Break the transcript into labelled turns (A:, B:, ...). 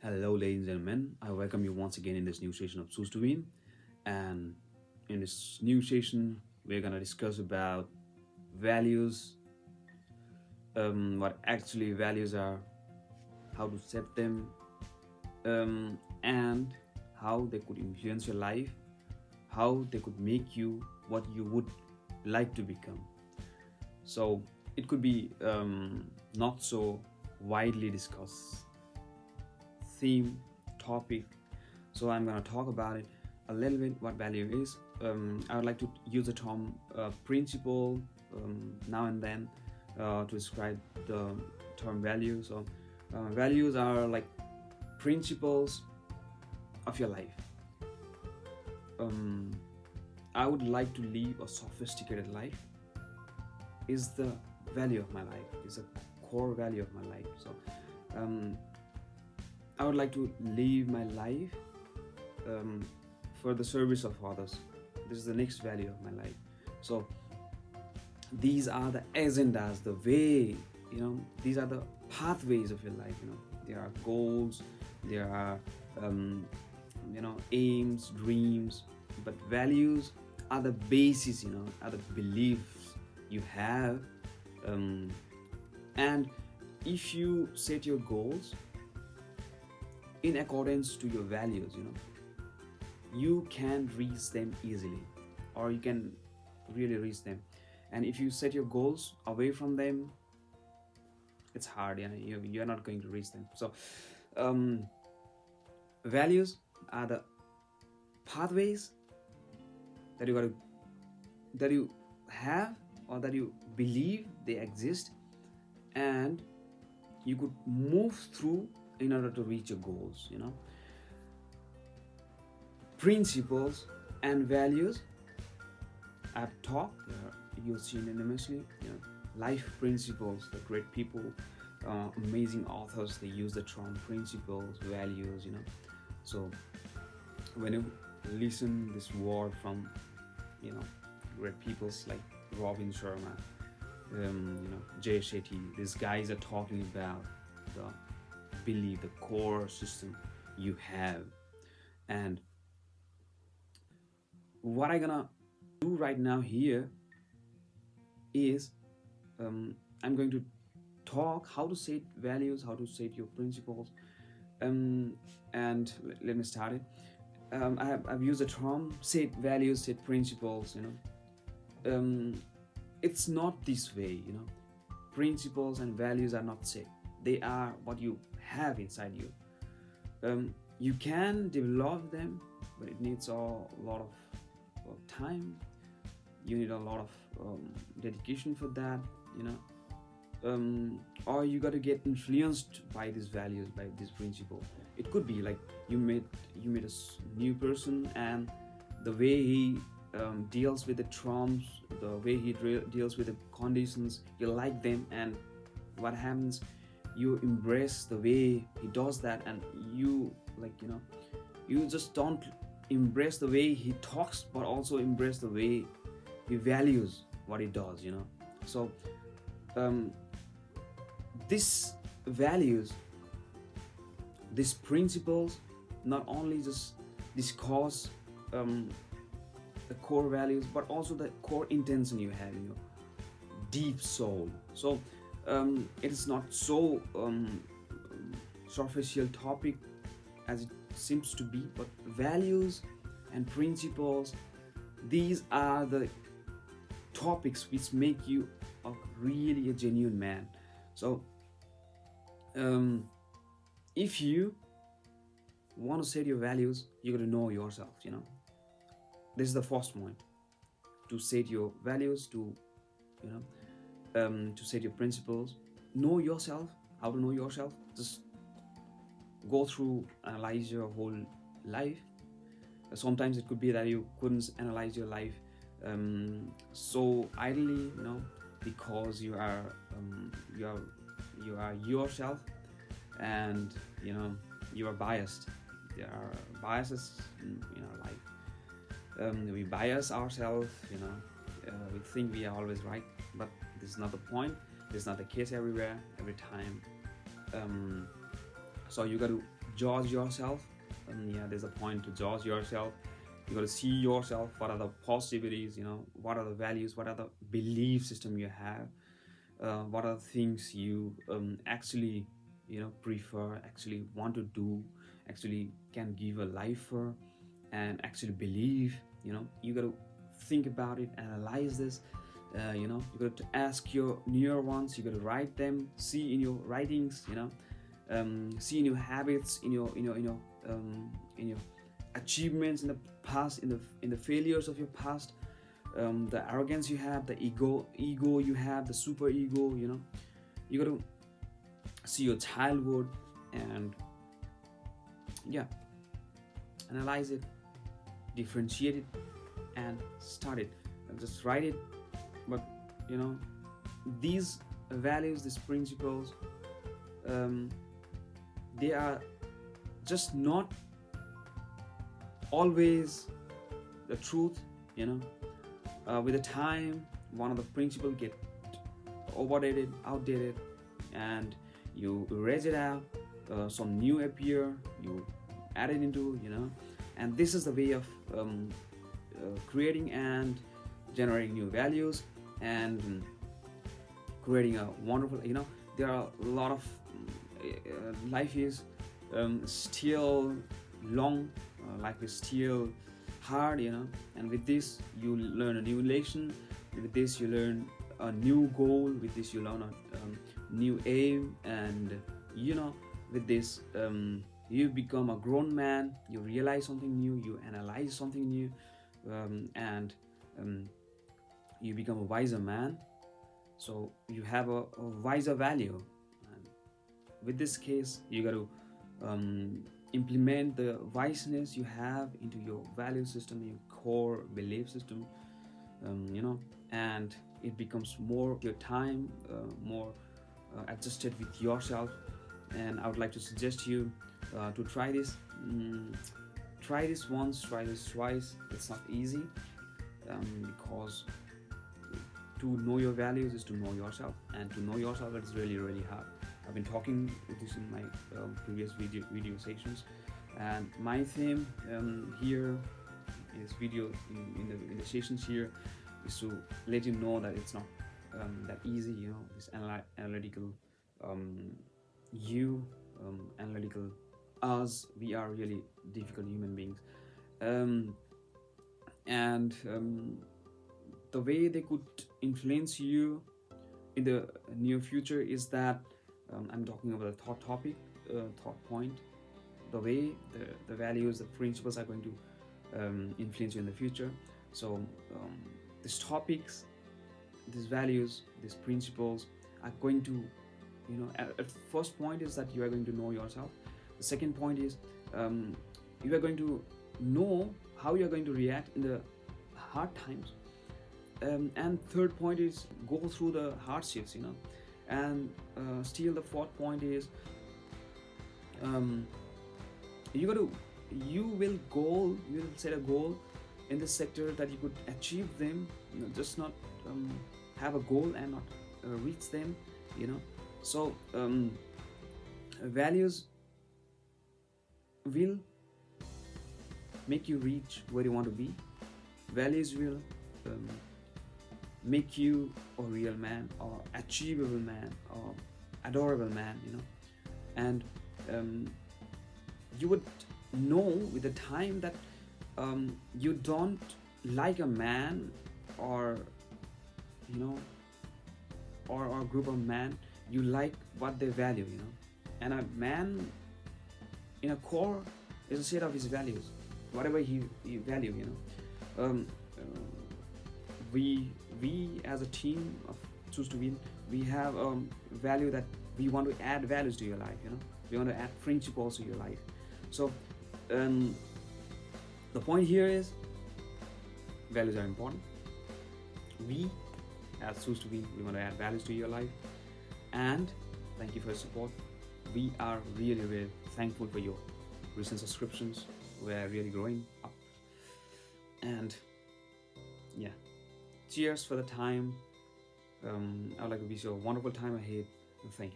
A: Hello, ladies and gentlemen. I welcome you once again in this new session of Choose to Win. And in this new session, we're gonna discuss about values, what actually values are, how to set them, and how they could influence your life, how they could make you what you would like to become. So it could be not so widely discussed theme topic, so I'm going to talk about it a little bit what value is. I would like to use the term principle now and then to describe the term value. So values are like principles of your life. um, I would like to live a sophisticated life is the value of my life, is a core value of my life. So um, I would like to live my life um, for the service of others. This is the next value of my life. So these are the agendas, the way, these are the pathways of your life. There are goals, there are aims, dreams, but values are the basis, are the beliefs you have. And if you set your goals in accordance to your values, you can reach them easily, or you can really reach them. And if you set your goals away from them, it's hard. You're not going to reach them. So um, values are the pathways that you have, or that you believe they exist, and you could move through in order to reach your goals. Principles and values I've talked, you'll see anonymously. Life principles, the great people, amazing authors, they use the term principles, values. So when you listen this word from great peoples like Robin Sharma, Jay Shetty, these guys are talking about the belief, the core system you have. And what I'm gonna do right now here is I'm going to talk how to set values, how to set your principles. And let me start it. I've used the term set values, set principles. It's not this way. Principles and values are not set, they are what you have inside you. You can develop them, but it needs a lot of time. You need a lot of dedication for that. Or you got to get influenced by these values, by this principle. It could be like you meet a new person, and the way he deals with the traumas, the way he deals with the conditions, you like them. And what happens, you embrace the way he does that, and you you just don't embrace the way he talks, but also embrace the way he values what he does. So um, these values, these principles, not only just discuss the core values, but also the core intention you have in your deep soul. So it is not so superficial topic as it seems to be, but values and principles, these are the topics which make you really a genuine man. So if you want to set your values, you got to know yourself. This is the first point, to set your values, to set your principles. Know yourself. How to know yourself? Just go through, analyze your whole life. Sometimes it could be that you couldn't analyze your life so idly, because you are yourself, and you are biased. There are biases in our life. We bias ourselves. We think we are always right, but this is not the point. This is not the case everywhere, every time. So you got to judge yourself. Yeah, there's a point to judge yourself. You got to see yourself. What are the possibilities? What are the values? What are the belief system you have? What are the things you actually prefer, actually want to do, actually can give a life for, and actually believe. You got to think about it, analyze this. You got to ask your near ones. You got to write them, see in your writings. See in your habits, in your achievements in the past, in the failures of your past, the arrogance you have, the ego you have, the super ego. You got to see your childhood, and yeah, analyze it, differentiate it, and start it, and just write it. But these values, these principles, they are just not always the truth. With the time, one of the principles get outdated, and you erase it out. Some new appear, you add it into, and this is the way of creating and generating new values, and creating a wonderful. There are a lot of life is still long, life is still hard, and with this you learn a new relation, with this you learn a new goal, with this you learn a new aim, and with this you become a grown man, you realize something new, you analyze something new, and you become a wiser man. So you have a wiser value, and with this case you got to implement the wiseness you have into your value system, your core belief system, and it becomes more your time, more adjusted with yourself. And I would like to suggest you to try this. Try this once, try this twice. It's not easy, because to know your values is to know yourself, and to know yourself is really, really hard. I've been talking with this in my previous video sessions, and my theme here is video in the sessions here is to let you know that it's not that easy. This analytical analytical us, we are really difficult human beings, and the way they could influence you in the near future is that I'm talking about the thought point, the way the values, the principles are going to influence you in the future. So these topics, these values, these principles are going to, at first point is that you are going to know yourself. The second point is you are going to know how you are going to react in the hard times, and third point is go through the hardships, and still the fourth point is you will set a goal in this sector that you could achieve them, just not have a goal and not reach them. So values will make you reach where you want to be. Values will make you a real man, or achievable man, or adorable man, and you would know with the time that you don't like a man, or or a group of men. You like what they value, and a man in a core is a set of his values, whatever he value. We as a team of Choose to Win, we have value that we want to add values to your life. We want to add principles to your life. So the point here is values are important. We as Choose to Win, we want to add values to your life, and thank you for your support. We are really, really thankful for your recent subscriptions. We are really growing up, and yeah, cheers for the time. I would like to wish you a wonderful time ahead. Thank you.